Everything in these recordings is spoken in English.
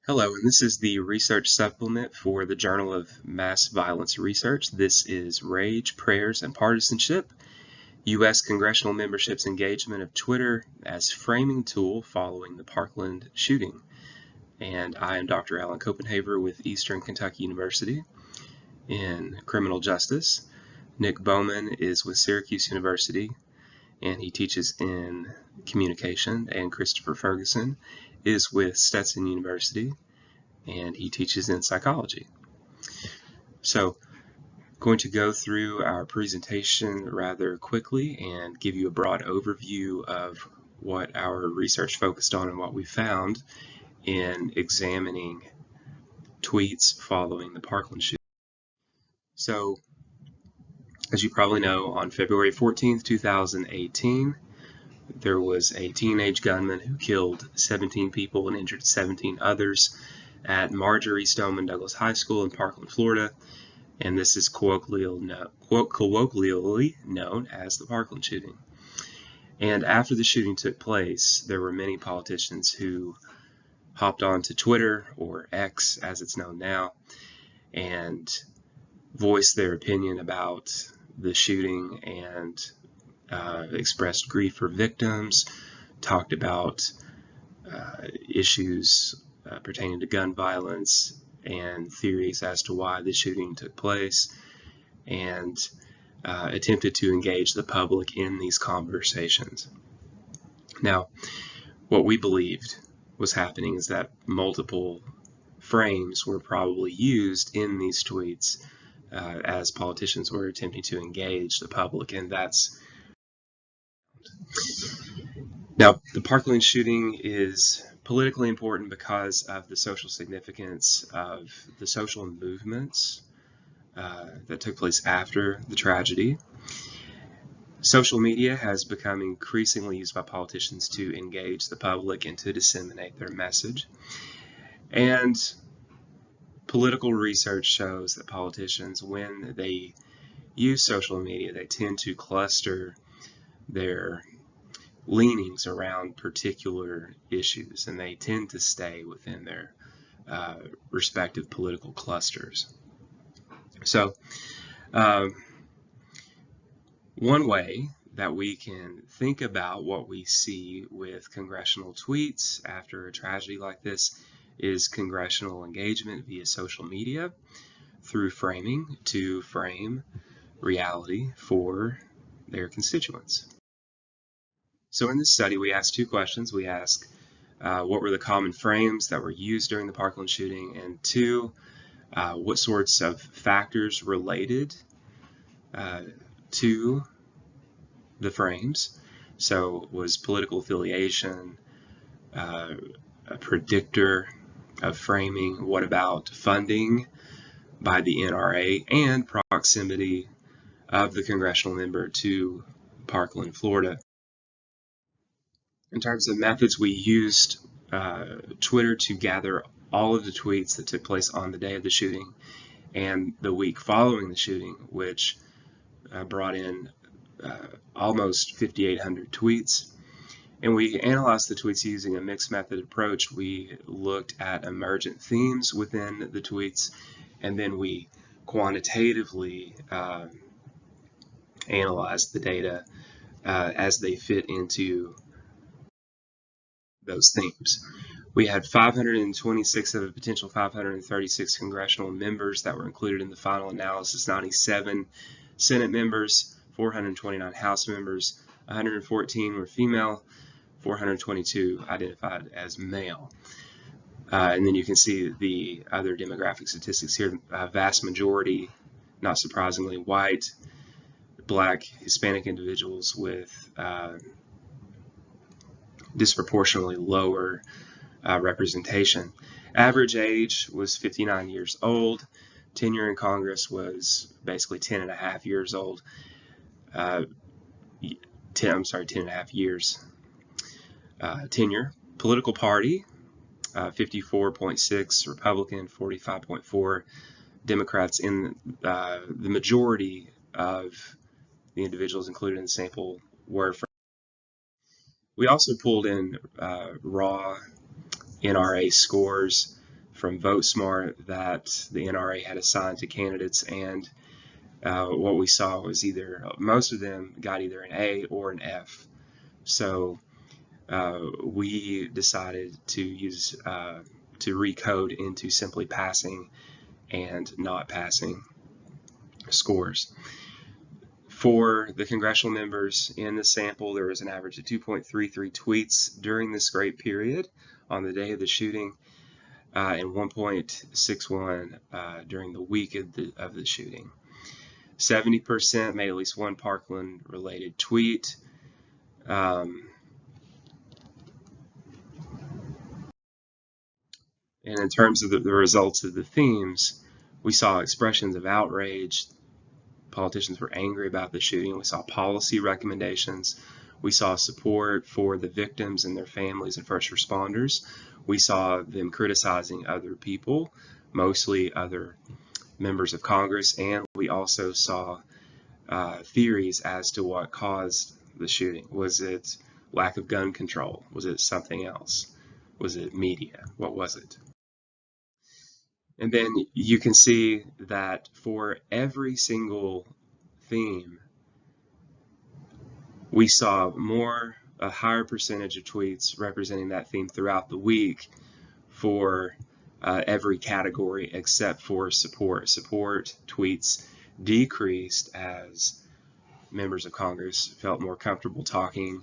Hello, and this is the research supplement for the Journal of Mass Violence Research. This is Rage, Prayers, and Partisanship, U.S. Congressional Membership's Engagement of Twitter as Framing Tool Following the Parkland Shooting. And I am Dr. Alan Copenhaver with Eastern Kentucky University in Criminal Justice. Nick Bowman is with Syracuse University, and he teaches in Communication, and Christopher Ferguson is with Stetson University, and he teaches in Psychology. So, going to go through our presentation rather quickly and give you a broad overview of what our research focused on and what we found in examining tweets following the Parkland shooting. So, as you probably know, on February 14th, 2018, there was a teenage gunman who killed 17 people and injured 17 others at Marjorie Stoneman Douglas High School in Parkland, Florida, and this is colloquially known as the Parkland shooting. And after the shooting took place, there were many politicians who hopped onto Twitter, or X as it's known now, and voiced their opinion about the shooting and expressed grief for victims, talked about issues pertaining to gun violence and theories as to why the shooting took place, and attempted to engage the public in these conversations. Now, what we believed was happening is that multiple frames were probably used in these tweets as politicians were attempting to engage the public, and that's now, the Parkland shooting is politically important because of the social significance of the social movements that took place after the tragedy. Social media has become increasingly used by politicians to engage the public and to disseminate their message. And political research shows that politicians, when they use social media, they tend to cluster their leanings around particular issues, and they tend to stay within their respective political clusters. So one way that we can think about what we see with congressional tweets after a tragedy like this is congressional engagement via social media through framing to frame reality for their constituents. So in this study, we asked two questions. We asked what were the common frames that were used during the Parkland shooting, and two, what sorts of factors related to the frames. So was political affiliation a predictor of framing? What about funding by the NRA and proximity of the congressional member to Parkland, Florida? In terms of methods, we used Twitter to gather all of the tweets that took place on the day of the shooting and the week following the shooting, which brought in almost 5,800 tweets. And we analyzed the tweets using a mixed method approach. We looked at emergent themes within the tweets, and then we quantitatively analyzed the data as they fit into those themes. We had 526 of the potential 536 congressional members that were included in the final analysis, 97 Senate members, 429 House members, 114 were female, 422 identified as male. And then you can see the other demographic statistics here. Vast majority, not surprisingly, white, Black, Hispanic individuals with disproportionately lower representation. Average age was 59 years old. Tenure in Congress was basically 10 and a half years old. 10 and a half years tenure. Political party, 54.6 Republican, 45.4 Democrats. In the majority of the individuals included in the sample were from. We also pulled in raw NRA scores from VoteSmart that the NRA had assigned to candidates, and what we saw was most of them got either an A or an F. So we decided to use to recode into simply passing and not passing scores. For the congressional members in the sample, there was an average of 2.33 tweets during this great period on the day of the shooting, and 1.61 during the week of the shooting. 70% made at least one Parkland-related tweet. And in terms of the results of the themes, we saw expressions of outrage. Politicians were angry about the shooting. We saw policy recommendations. We saw support for the victims and their families and first responders. We saw them criticizing other people, mostly other members of Congress, and we also saw theories as to what caused the shooting. Was it lack of gun control? Was it something else? Was it media? What was it? And then you can see that for every single theme, we saw a higher percentage of tweets representing that theme throughout the week for every category except for support. Support tweets decreased as members of Congress felt more comfortable talking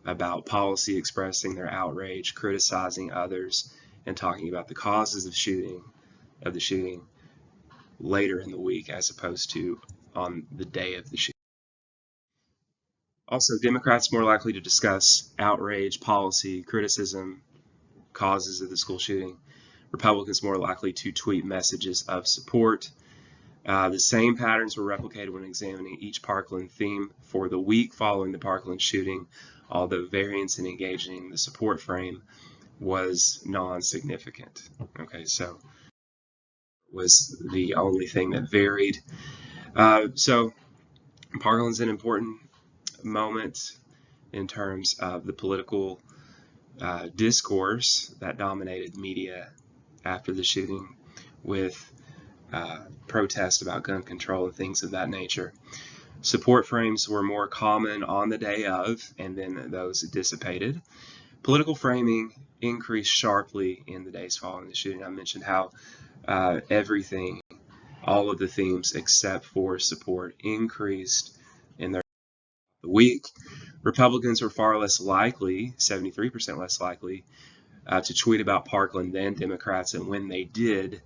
about policy, expressing their outrage, criticizing others, and talking about the causes of the shooting later in the week as opposed to on the day of the shooting. Also, Democrats more likely to discuss outrage, policy, criticism, causes of the school shooting. Republicans more likely to tweet messages of support. The same patterns were replicated when examining each Parkland theme for the week following the Parkland shooting, although variance in engaging the support frame was non-significant. Okay, so was the only thing that varied. So Parkland's an important moment in terms of the political discourse that dominated media after the shooting, with protests about gun control and things of that nature. Support frames were more common on the day of, and then those dissipated. Political framing increased sharply in the days following the shooting. I mentioned how everything, all of the themes except for support, increased in the week. Republicans were far less likely, 73% less likely, to tweet about Parkland than Democrats, and when they did,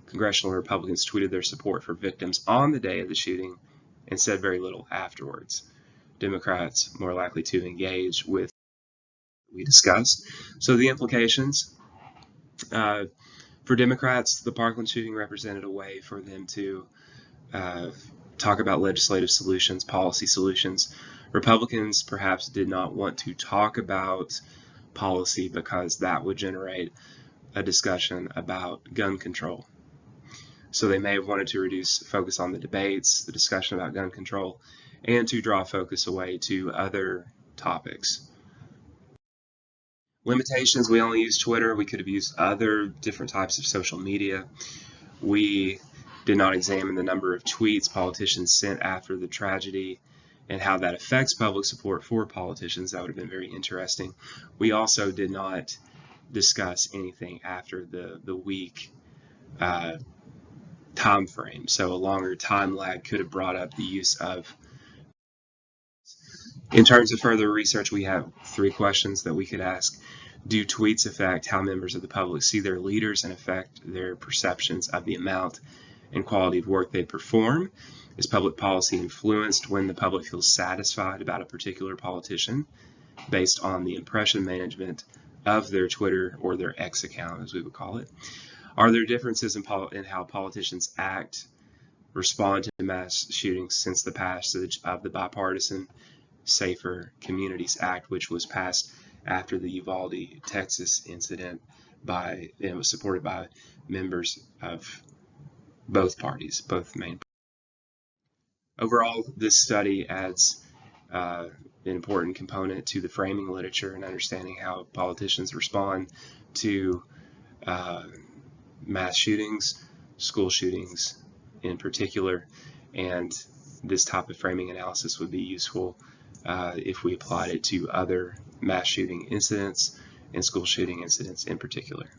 congressional Republicans tweeted their support for victims on the day of the shooting and said very little afterwards. Democrats more likely to engage with what we discussed. So the implications for Democrats, the Parkland shooting represented a way for them to talk about legislative solutions, policy solutions. Republicans perhaps did not want to talk about policy because that would generate a discussion about gun control. So they may have wanted to reduce focus on the debates, the discussion about gun control, and to draw focus away to other topics. Limitations: we only use Twitter. We could have used other different types of social media. We did not examine the number of tweets politicians sent after the tragedy and how that affects public support for politicians. That would have been very interesting. We also did not discuss anything after the week time frame, so a longer time lag could have brought up the use of. In terms of further research, we have 3 questions that we could ask. Do tweets affect how members of the public see their leaders and affect their perceptions of the amount and quality of work they perform? Is public policy influenced when the public feels satisfied about a particular politician based on the impression management of their Twitter or their X account, as we would call it? Are there differences in how politicians respond to mass shootings since the passage of the bipartisan Safer Communities Act, which was passed after the Uvalde, Texas incident and was supported by members of both parties, both main parties? Overall, this study adds an important component to the framing literature and understanding how politicians respond to mass shootings, school shootings in particular, and this type of framing analysis would be useful if we applied it to other mass shooting incidents and school shooting incidents in particular.